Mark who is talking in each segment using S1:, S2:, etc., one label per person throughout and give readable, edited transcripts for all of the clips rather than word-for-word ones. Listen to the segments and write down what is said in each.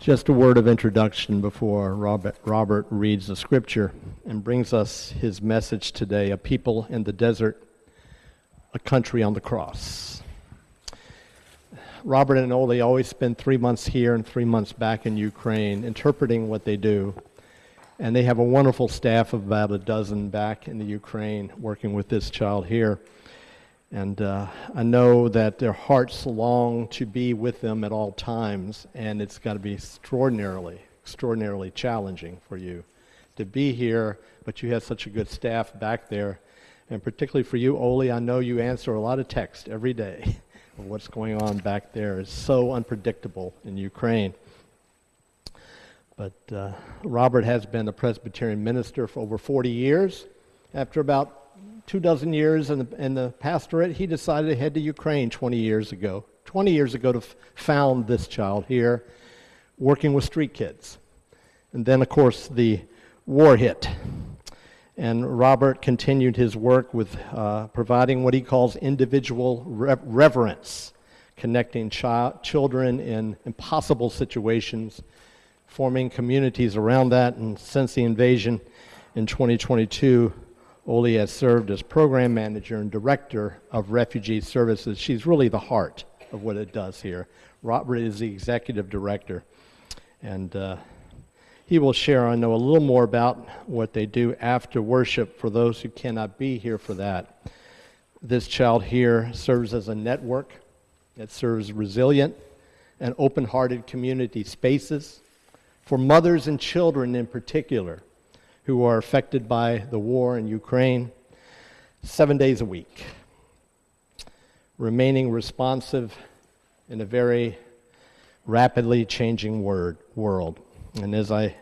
S1: Just a word of introduction before Robert reads the scripture and brings us his message today, a people in the desert, a country on the cross. Robert and Olya always spend 3 months here and 3 months back in Ukraine interpreting what they do. And they have a wonderful staff of about a dozen back in the Ukraine working with this child here. And I know that their hearts long to be with them at all times, and it's got to be extraordinarily challenging for you to be here, but you have such a good staff back there. And particularly for you, Olya, I know you answer a lot of text every day. What's going on back there is so unpredictable in Ukraine. But Robert has been a Presbyterian minister for over 40 years. After about 24 years in the pastorate, he decided to head to Ukraine 20 years ago to found this child here, working with street kids. And then, of course, the war hit. And Robert continued his work with providing what he calls individual reverence, connecting children in impossible situations, forming communities around that. And since the invasion in 2022, Olya has served as program manager and director of refugee services. She's really the heart of what it does here. Robert is the executive director. And he will share, I know, a little more about what they do after worship for those who cannot be here for that. This child here serves as a network that serves resilient and open-hearted community spaces for mothers and children in particular who are affected by the war in Ukraine 7 days a week, remaining responsive in a very rapidly changing world. And as I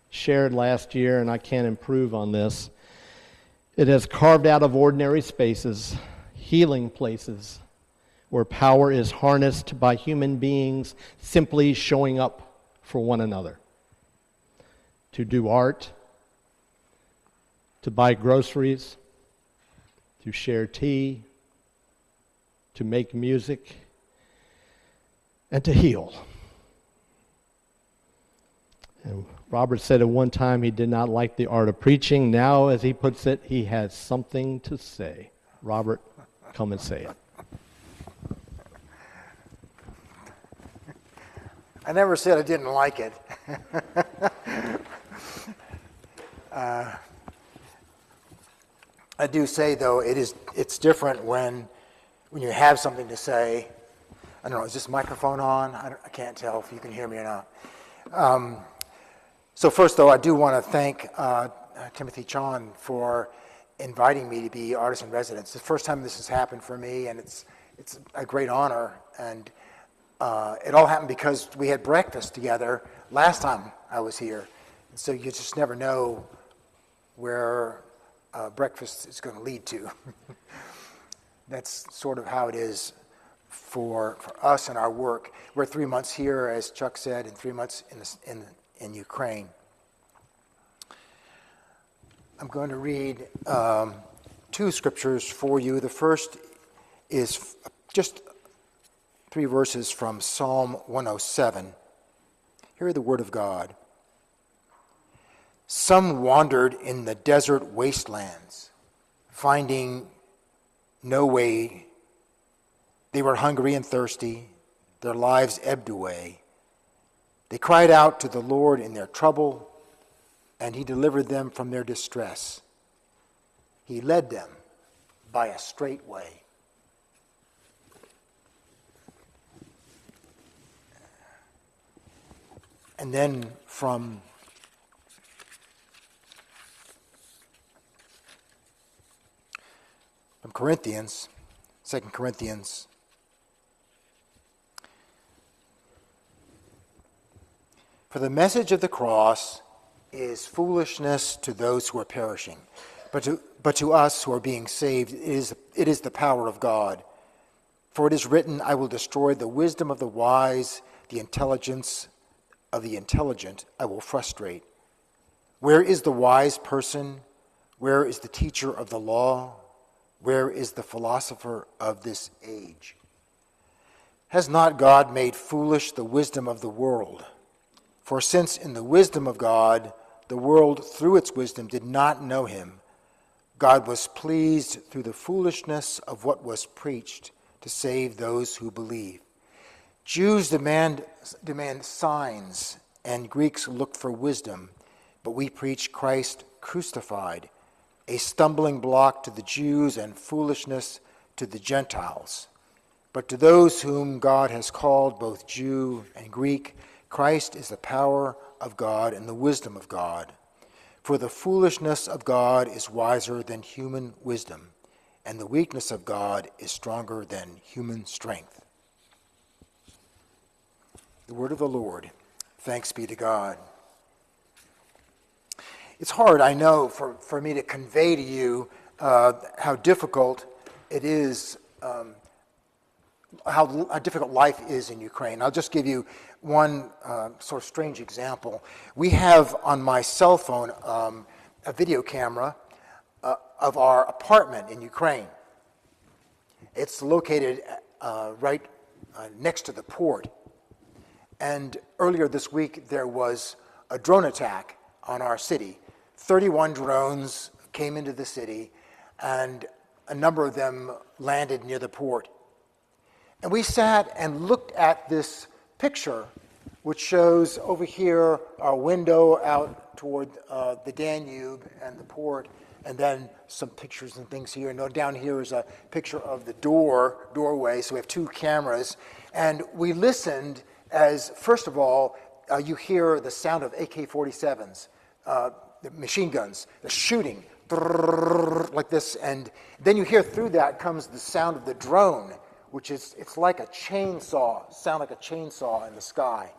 S1: shared last year, and I can't improve on this, it has carved out of ordinary spaces, healing places, where power is harnessed by human beings simply showing up for one another, to do art, to buy groceries, to share tea, to make music, and to heal. And Robert said at one time he did not like the art of preaching. Now, as he puts it, he has something to say. Robert, come and say it.
S2: I never said I didn't like it. I do say, though, it's different when you have something to say. I don't know, is this microphone on? I can't tell if you can hear me or not. So first, though, I do want to thank Timothy Chon for inviting me to be artist in residence. It's the first time this has happened for me, and it's a great honor. And it all happened because we had breakfast together last time I was here. And so you just never know where breakfast is going to lead to. That's sort of how it is for us and our work. We're 3 months here, as Chuck said, and 3 months in Ukraine. I'm going to read 2 scriptures for you. The first is just 3 verses from Psalm 107. Hear the word of God. Some wandered in the desert wastelands, finding no way. They were hungry and thirsty. Their lives ebbed away. They cried out to the Lord in their trouble, and he delivered them from their distress. He led them by a straight way. And then from Corinthians, 2 Corinthians, for the message of the cross is foolishness to those who are perishing, but to us who are being saved, it is the power of God. For it is written, I will destroy the wisdom of the wise, the intelligence of the intelligent I will frustrate. Where is the wise person? Where is the teacher of the law? Where is the philosopher of this age? Has not God made foolish the wisdom of the world? For since in the wisdom of God, the world through its wisdom did not know him, God was pleased through the foolishness of what was preached to save those who believe. Jews demand signs, and Greeks look for wisdom, but we preach Christ crucified, a stumbling block to the Jews and foolishness to the Gentiles. But to those whom God has called, both Jew and Greek, Christ is the power of God and the wisdom of God. For the foolishness of God is wiser than human wisdom, and the weakness of God is stronger than human strength. The word of the Lord. Thanks be to God. It's hard, I know, for me to convey to you how difficult it is, how difficult life is in Ukraine. I'll just give you one sort of strange example. We have on my cell phone a video camera of our apartment in Ukraine. It's located right next to the port. And earlier this week, there was a drone attack on our city. 31 drones came into the city, and a number of them landed near the port. And we sat and looked at this picture, which shows over here our window out toward the Danube and the port, and then some pictures and things here. And down here is a picture of the doorway, so we have two cameras. And we listened as, first of all, you hear the sound of AK-47s, the machine guns, the shooting, like this. And then you hear through that comes the sound of the drone, which is, it's like a chainsaw, sound like a chainsaw in the sky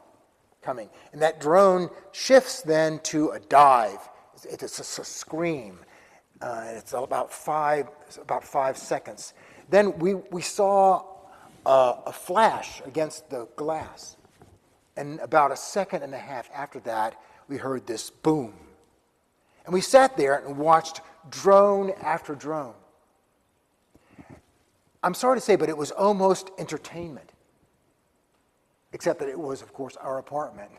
S2: coming. And that drone shifts then to a dive. It's a scream. It's about 5 seconds. Then we saw a flash against the glass. And about a second and a half after that, we heard this boom. And we sat there and watched drone after drone. I'm sorry to say, but it was almost entertainment. Except that it was, of course, our apartment.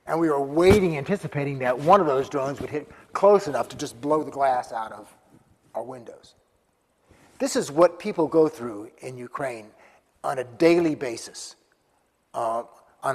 S2: And we were waiting, anticipating that one of those drones would hit close enough to just blow the glass out of our windows. This is what people go through in Ukraine on a daily basis. On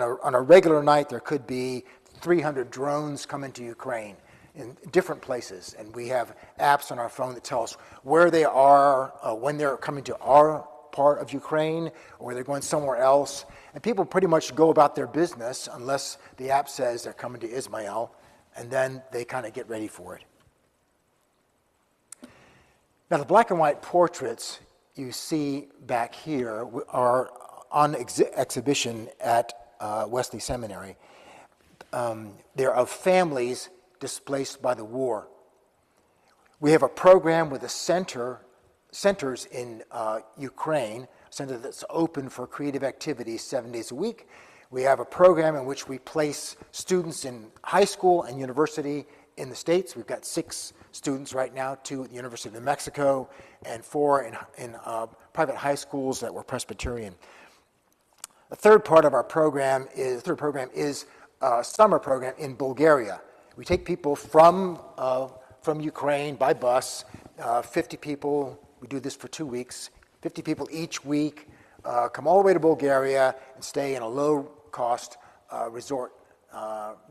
S2: a regular night, there could be 300 drones come into Ukraine in different places, and we have apps on our phone that tell us where they are, when they're coming to our part of Ukraine, or they're going somewhere else. And people pretty much go about their business unless the app says they're coming to Ismail, and then they kind of get ready for it. Now, the black and white portraits you see back here are on exhibition at Wesley Seminary. They're of families displaced by the war. We have a program with centers in Ukraine, a center that's open for creative activities 7 days a week. We have a program in which we place students in high school and university in the States. We've got 6 students right now, 2 at the University of New Mexico and 4 in private high schools that were Presbyterian. The third part of our program is a summer program in Bulgaria. We take people from Ukraine by bus, 50 people. We do this for 2 weeks. 50 people each week come all the way to Bulgaria and stay in a low-cost resort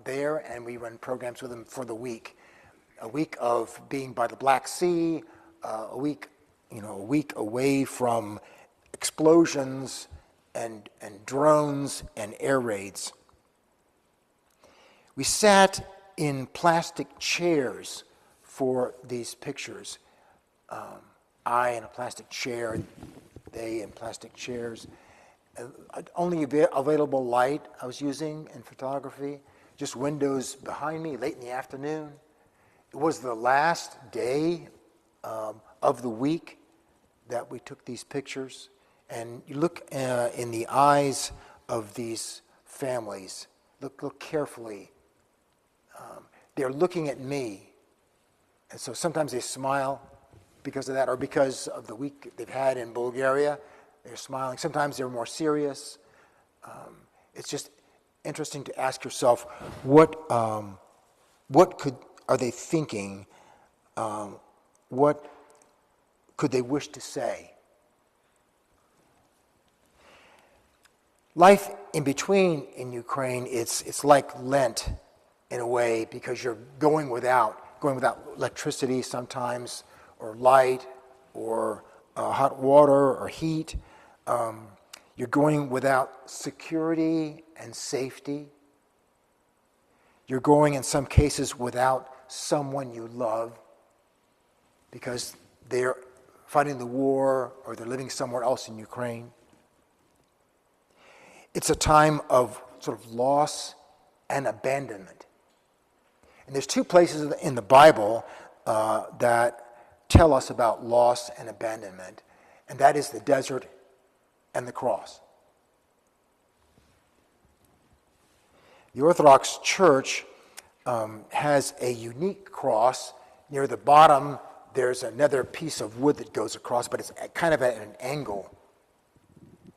S2: there, and we run programs with them for the week. A week of being by the Black Sea, a week away from explosions and drones and air raids. We sat in plastic chairs for these pictures. I in a plastic chair, they in plastic chairs. Only available light I was using in photography, just windows behind me late in the afternoon. It was the last day of the week that we took these pictures. And you look in the eyes of these families, look carefully. They're looking at me. And so sometimes they smile because of that, or because of the week they've had in Bulgaria. They're smiling. Sometimes they're more serious. interesting to ask yourself what are they thinking? What could they wish to say? Life in between in Ukraine, it's like Lent in a way, because you're going without electricity sometimes, or light, or hot water, or heat. You're going without security and safety. You're going, in some cases, without someone you love, because they're fighting the war or they're living somewhere else in Ukraine. It's a time of sort of loss and abandonment. And there's two places in the Bible that tell us about loss and abandonment, and that is the desert and the cross. The Orthodox Church has a unique cross. Near the bottom, there's another piece of wood that goes across, but it's kind of at an angle.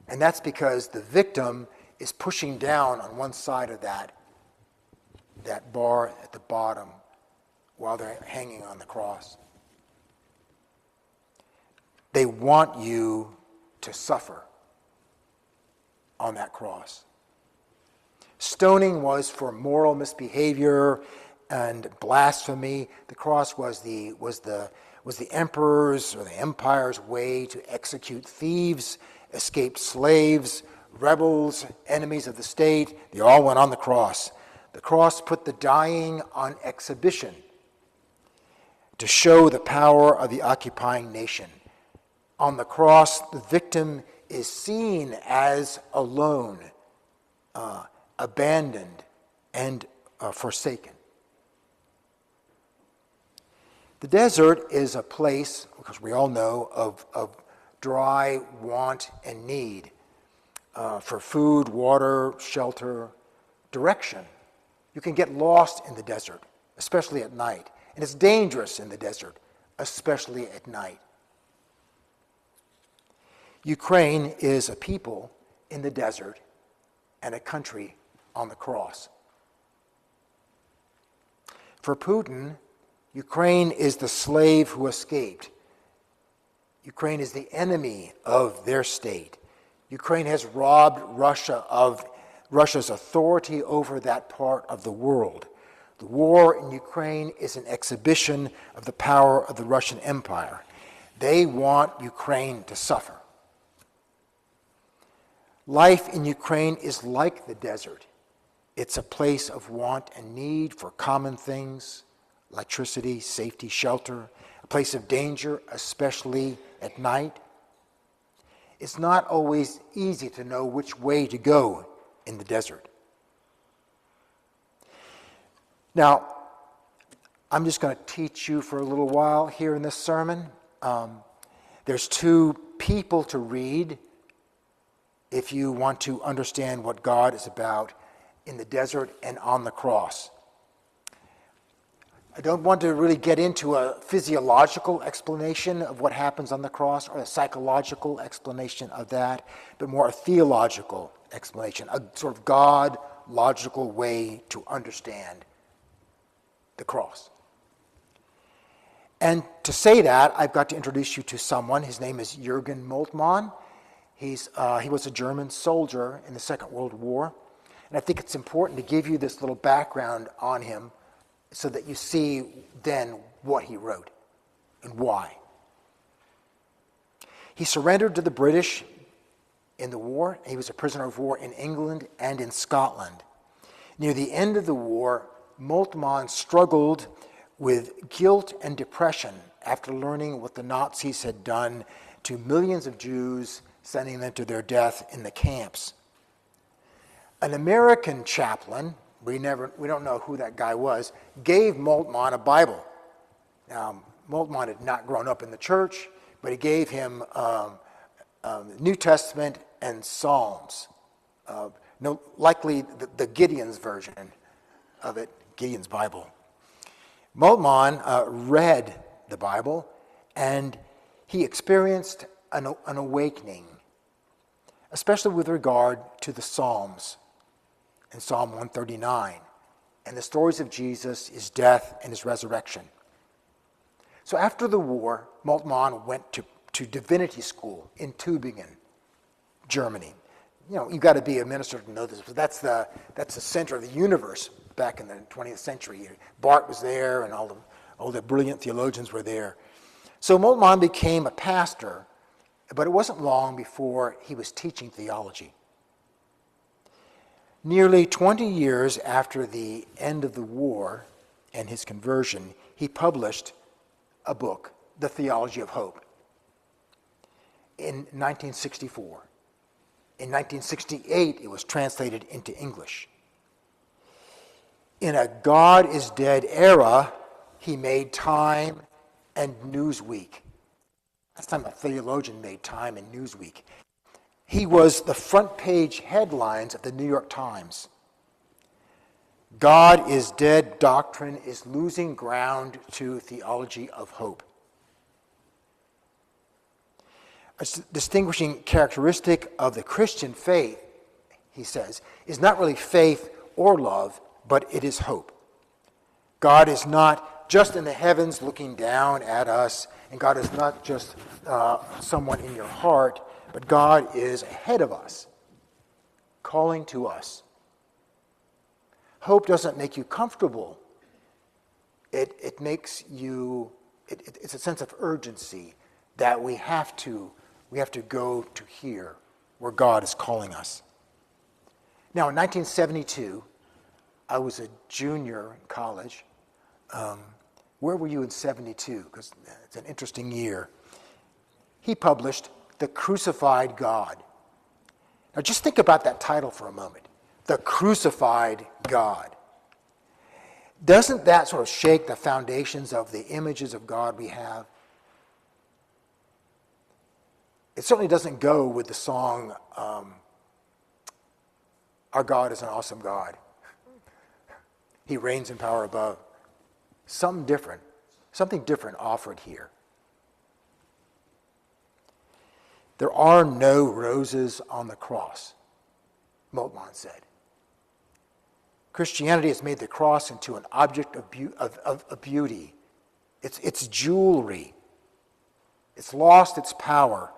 S2: And that's because the victim is pushing down on one side of that bar at the bottom while they're hanging on the cross. They want you to suffer on that cross. Stoning was for moral misbehavior and blasphemy. The cross was the emperor's or the empire's way to execute thieves, escaped slaves, rebels, enemies of the state. They all went on the cross. The cross put the dying on exhibition to show the power of the occupying nation. On the cross, the victim is seen as alone, abandoned, and forsaken. The desert is a place, because we all know, of dry want and need for food, water, shelter, direction. You can get lost in the desert, especially at night. And it's dangerous in the desert, especially at night. Ukraine is a people in the desert and a country on the cross. For Putin, Ukraine is the slave who escaped. Ukraine is the enemy of their state. Ukraine has robbed Russia of Russia's authority over that part of the world. The war in Ukraine is an exhibition of the power of the Russian Empire. They want Ukraine to suffer. Life in Ukraine is like the desert. It's a place of want and need for common things, electricity, safety, shelter, a place of danger, especially at night. It's not always easy to know which way to go in the desert. Now, I'm just going to teach you for a little while here in this sermon. There's two people to read if you want to understand what God is about in the desert and on the cross. I don't want to really get into a physiological explanation of what happens on the cross or a psychological explanation of that, but more a theological explanation, a sort of God-logical way to understand the cross. And to say that, I've got to introduce you to someone. His name is Jürgen Moltmann. He was a German soldier in the Second World War. And I think it's important to give you this little background on him so that you see then what he wrote and why. He surrendered to the British in the war. He was a prisoner of war in England and in Scotland. Near the end of the war, Moltmann struggled with guilt and depression after learning what the Nazis had done to millions of Jews, sending them to their death in the camps. An American chaplain, we don't know who that guy was, gave Moltmann a Bible. Now, Moltmann had not grown up in the church, but he gave him New Testament and Psalms. Likely the Gideon's version of it, Gideon's Bible. Moltmann read the Bible, and he experienced an awakening, especially with regard to the Psalms in Psalm 139. And the stories of Jesus, his death, and his resurrection. So after the war, Moltmann went to divinity school in Tübingen, Germany. You know, you've got to be a minister to know this, but that's the center of the universe back in the 20th century. Barth was there, and all the brilliant theologians were there. So Moltmann became a pastor, but it wasn't long before he was teaching theology. Nearly 20 years after the end of the war and his conversion, he published a book, The Theology of Hope, in 1964. In 1968, it was translated into English. In a God is Dead era, he made Time and Newsweek. Last time a theologian made Time and Newsweek. He was the front page headlines of the New York Times. God is dead doctrine is losing ground to theology of hope. A distinguishing characteristic of the Christian faith, he says, is not really faith or love, but it is hope. God is not just in the heavens looking down at us, and God is not just someone in your heart, but God is ahead of us, calling to us. Hope doesn't make you comfortable. It makes you, it's a sense of urgency that we have to go to here where God is calling us. Now, in 1972, I was a junior in college. Where were you in 72? Because it's an interesting year. He published The Crucified God. Now, just think about that title for a moment. The Crucified God. Doesn't that sort of shake the foundations of the images of God we have? It certainly doesn't go with the song, Our God is an Awesome God. He reigns in power above. Something different offered here. There are no roses on the cross, Moltmann said. Christianity has made the cross into an object of beauty. It's jewelry. It's lost its power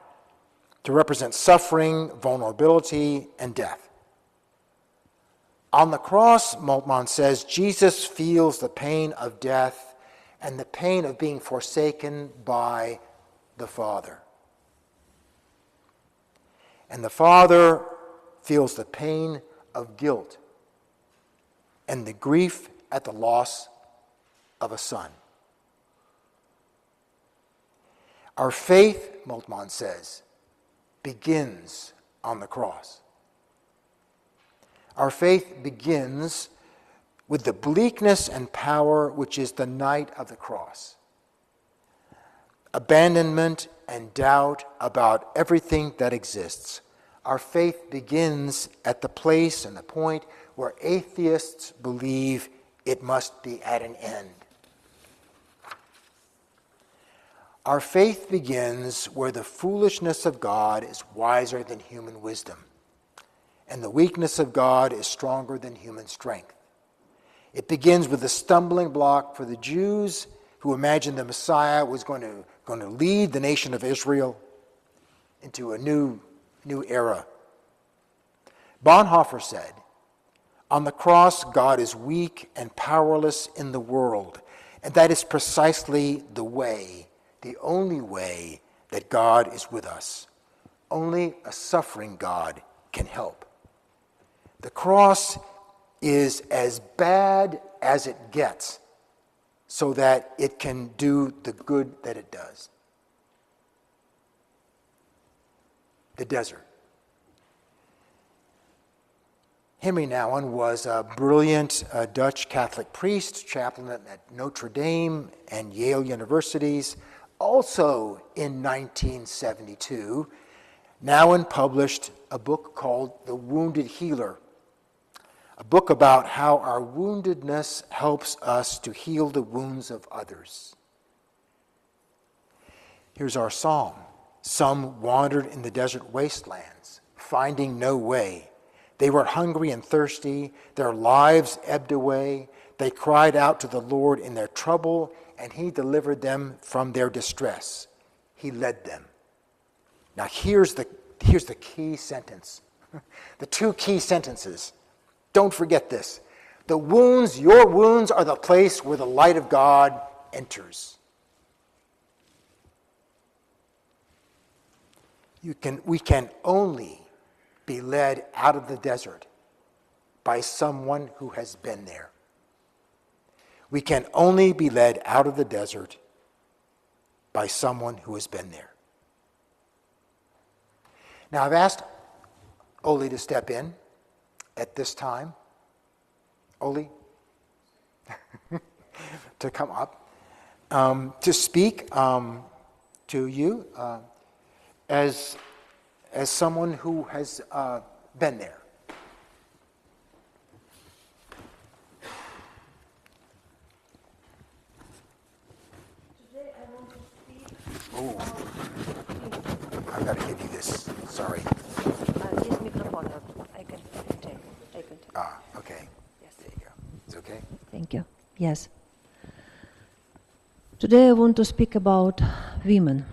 S2: to represent suffering, vulnerability, and death. On the cross, Moltmann says, Jesus feels the pain of death and the pain of being forsaken by the Father. And the Father feels the pain of guilt and the grief at the loss of a son. Our faith, Moltmann says, begins on the cross. Our faith begins with the bleakness and power which is the night of the cross. Abandonment and doubt about everything that exists. Our faith begins at the place and the point where atheists believe it must be at an end. Our faith begins where the foolishness of God is wiser than human wisdom, and the weakness of God is stronger than human strength. It begins with the stumbling block for the Jews who imagined the Messiah was going to lead the nation of Israel into a new era. Bonhoeffer said, on the cross, God is weak and powerless in the world, and that is precisely the way, the only way that God is with us. Only a suffering God can help. The cross is as bad as it gets so that it can do the good that it does. The desert. Henry Nouwen was a brilliant Dutch Catholic priest, chaplain at Notre Dame and Yale Universities. Also in 1972, Nouwen published a book called The Wounded Healer, a book about how our woundedness helps us to heal the wounds of others. Here's our psalm. Some wandered in the desert wastelands, finding no way. They were hungry and thirsty. Their lives ebbed away. They cried out to the Lord in their trouble, and he delivered them from their distress. He led them. Now here's the key sentence. The two key sentences. Don't forget this. The wounds, your wounds, are the place where the light of God enters. We can only be led out of the desert by someone who has been there. We can only be led out of the desert by someone who has been there. Now, I've asked Olya to step in at this time. Olya, to come up, to speak to you as someone who has been there.
S3: Today I want to speak.
S2: Oh, I've got to give you this. Sorry.
S3: This microphone, I can take.
S2: Okay.
S3: Yes.
S2: There you go. It's okay?
S3: Thank you. Yes. Today I want to speak about women.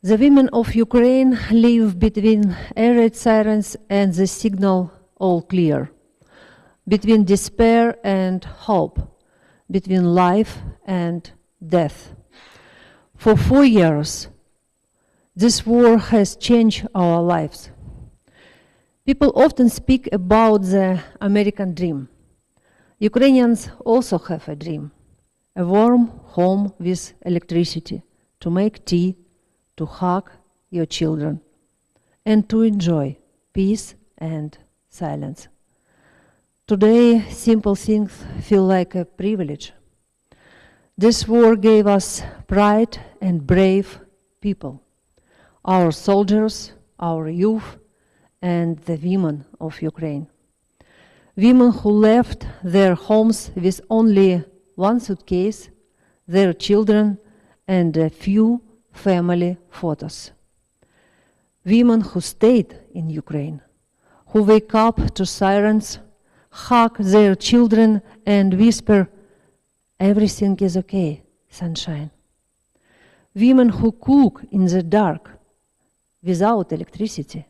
S3: The women of Ukraine live between arid silence and the signal all clear, between despair and hope, between life and death. For 4 years, this war has changed our lives. People often speak about the American dream. Ukrainians also have a dream, a warm home with electricity, to make tea, to hug your children, and to enjoy peace and silence. Today, simple things feel like a privilege. This war gave us pride and brave people, our soldiers, our youth, and the women of Ukraine. Women who left their homes with only one suitcase, their children, and a few family photos. Women who stayed in Ukraine, who wake up to sirens, hug their children, and whisper, "Everything is okay, sunshine." Women who cook in the dark without electricity,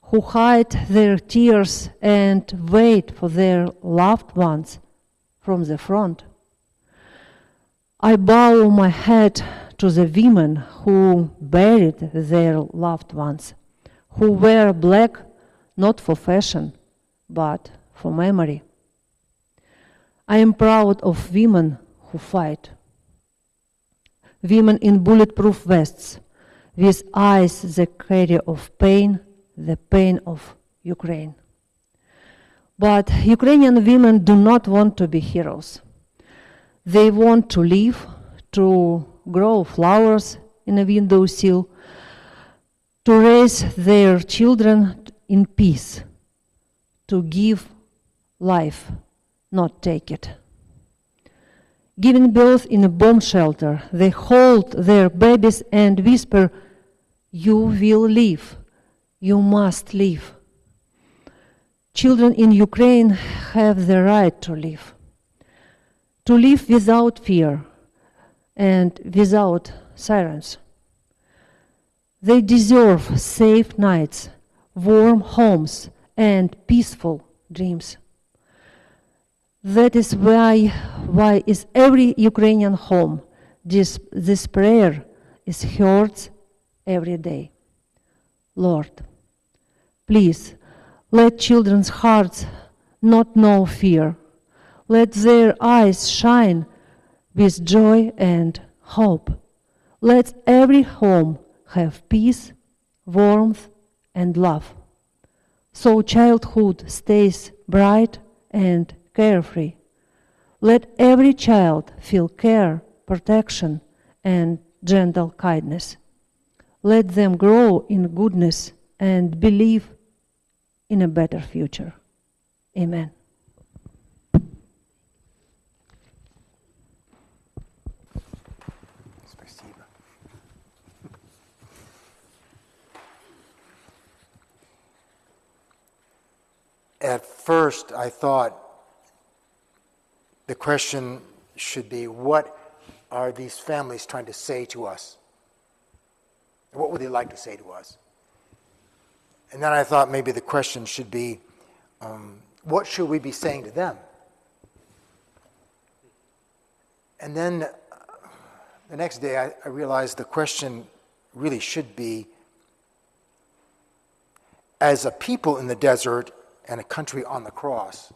S3: who hide their tears and wait for their loved ones from the front. I bow my head to the women who buried their loved ones, who wear black not for fashion, but for memory. I am proud of women who fight. Women in bulletproof vests, with eyes that carry of pain, the pain of Ukraine. But Ukrainian women do not want to be heroes. They want to live, to grow flowers in a windowsill, to raise their children in peace, to give life, not take it. Giving birth in a bomb shelter, they hold their babies and whisper, "You will live. You must live." Children in Ukraine have the right to live without fear and without sirens. They deserve safe nights, warm homes, and peaceful dreams. That is why is every Ukrainian home, this prayer is heard every day. Lord, please, let children's hearts not know fear. Let their eyes shine with joy and hope. Let every home have peace, warmth, and love, so childhood stays bright and carefree. Let every child feel care, protection, and gentle kindness. Let them grow in goodness and believe in a better future. Amen.
S2: Спасибо. At first, I thought the question should be, what are these families trying to say to us? What would they like to say to us? And then I thought maybe the question should be, what should we be saying to them? And then the next day I realized the question really should be, as a people in the desert and a country on the cross,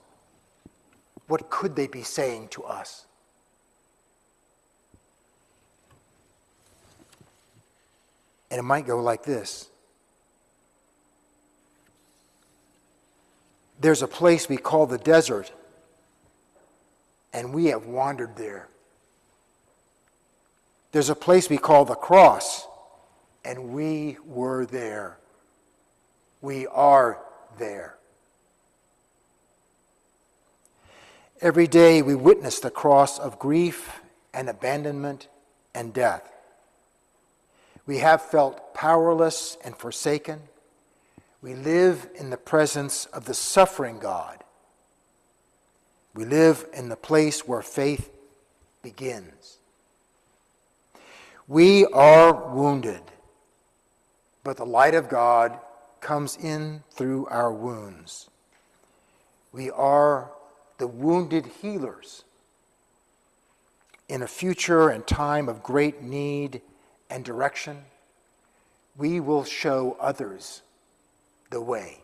S2: what could they be saying to us? And it might go like this. There's a place we call the desert, and we have wandered there. There's a place we call the cross, and we were there. We are there. Every day we witness the cross of grief and abandonment and death. We have felt powerless and forsaken. We live in the presence of the suffering God. We live in the place where faith begins. We are wounded, but the light of God comes in through our wounds. We are the wounded healers in a future and time of great need and direction. We will show others the way.